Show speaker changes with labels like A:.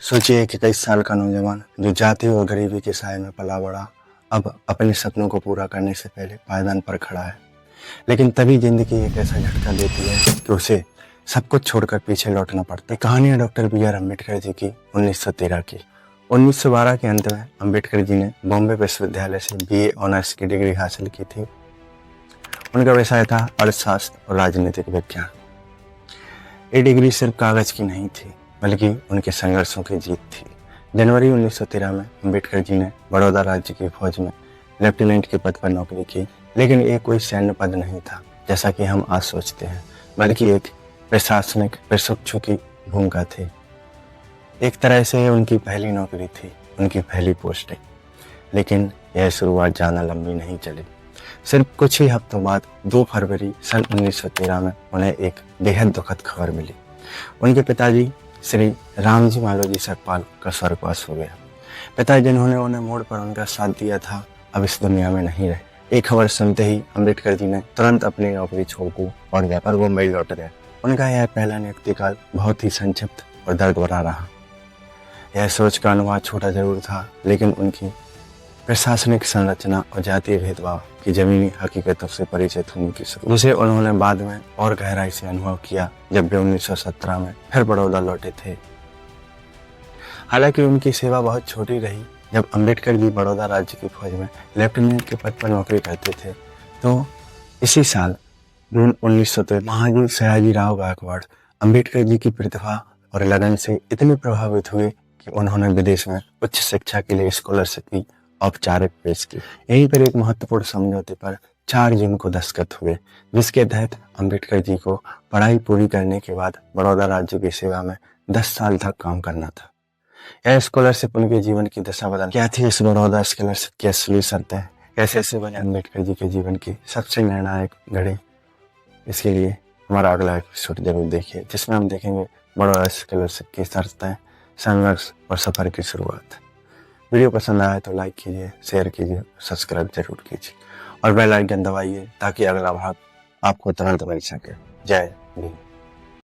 A: सोचिए कि 23 साल का नौजवान जो जाति और गरीबी के साए में पला बड़ा, अब अपने सपनों को पूरा करने से पहले पायदान पर खड़ा है। लेकिन तभी जिंदगी एक ऐसा झटका देती है कि उसे सब कुछ छोड़कर पीछे लौटना पड़ता है। कहानी है डॉक्टर बी.आर. अम्बेडकर जी की 1913 की। 1912 के अंत में अम्बेडकर जी ने बॉम्बे विश्वविद्यालय से BA ऑनर्स की डिग्री हासिल की थी। उनका विषय था अर्थशास्त्र और राजनीतिक विज्ञान। ये डिग्री सिर्फ कागज की नहीं थी, बल्कि उनके संघर्षों की जीत थी। जनवरी 1913 में अम्बेडकर जी ने बड़ौदा राज्य की फौज में लेफ्टिनेंट के पद पर नौकरी की, लेकिन ये कोई सैन्य पद नहीं था जैसा कि हम आज सोचते हैं, बल्कि एक प्रशासनिक प्रशिक्षु की भूमिका थी। एक तरह से उनकी पहली नौकरी थी, उनकी पहली पोस्टिंग। लेकिन यह शुरुआत ज़्यादा लंबी नहीं चली। सिर्फ कुछ ही हफ्तों बाद 2 फरवरी सन 1913 में उन्हें एक बेहद दुखद खबर मिली। उनके पिताजी श्री रामजी मालोजी सकपाल का स्वर्गवास हो गया। पिता जिन्होंने उन्हें मोड़ पर उनका साथ दिया था, अब इस दुनिया में नहीं रहे। एक खबर सुनते ही अम्बेडकर जी ने तुरंत अपनी नौकरी छोड़ दी और मुंबई लौट गए। उनका यह पहला नियुक्ति काल बहुत ही संक्षिप्त और दर्द भरा रहा। यह सोच का अनुवाद छोटा जरूर था, लेकिन उनकी प्रशासनिक संरचना और जातीय भेदभाव की जमीनी हकीकतों से परिचित होने की शुरू, जिसे उन्होंने बाद में और गहराई से अनुभव किया जब वे 1917 में फिर बड़ौदा लौटे थे। हालांकि उनकी सेवा बहुत छोटी रही। जब अम्बेडकर जी बड़ौदा राज्य की फौज में लेफ्टिनेंट के पद पर नौकरी करते थे, तो इसी साल जून 1913 महाराज सयाजी राव गायकवाड़ अम्बेडकर जी की प्रतिभा और लगन से इतने प्रभावित हुए कि उन्होंने विदेश में उच्च शिक्षा के लिए स्कॉलरशिप की औपचारिक पेश की। यहीं पर एक महत्वपूर्ण समझौते पर 4 जून को दस्तखत हुए, जिसके तहत अम्बेडकर जी को पढ़ाई पूरी करने के बाद बड़ौदा राज्य की सेवा में 10 साल तक काम करना था। यह स्कॉलरशिप उनके जीवन की दशा बदल। क्या थी इस बड़ौदा स्कॉलरशिप की असली शर्तें? कैसे से बने अम्बेडकर जी के जीवन की सबसे निर्णायक घड़ी? इसके लिए हमारा अगला एपिसोड जरूर देखिए, जिसमें हम देखेंगे बड़ौदा स्कॉलरशिप की शर्तें, संघर्ष और सफर की शुरुआत। वीडियो पसंद आया तो लाइक कीजिए, शेयर कीजिए, सब्सक्राइब जरूर कीजिए और बेल आइकन दबाइए ताकि अगला भाग आपको तुरंत मिल सके। जय हिंद।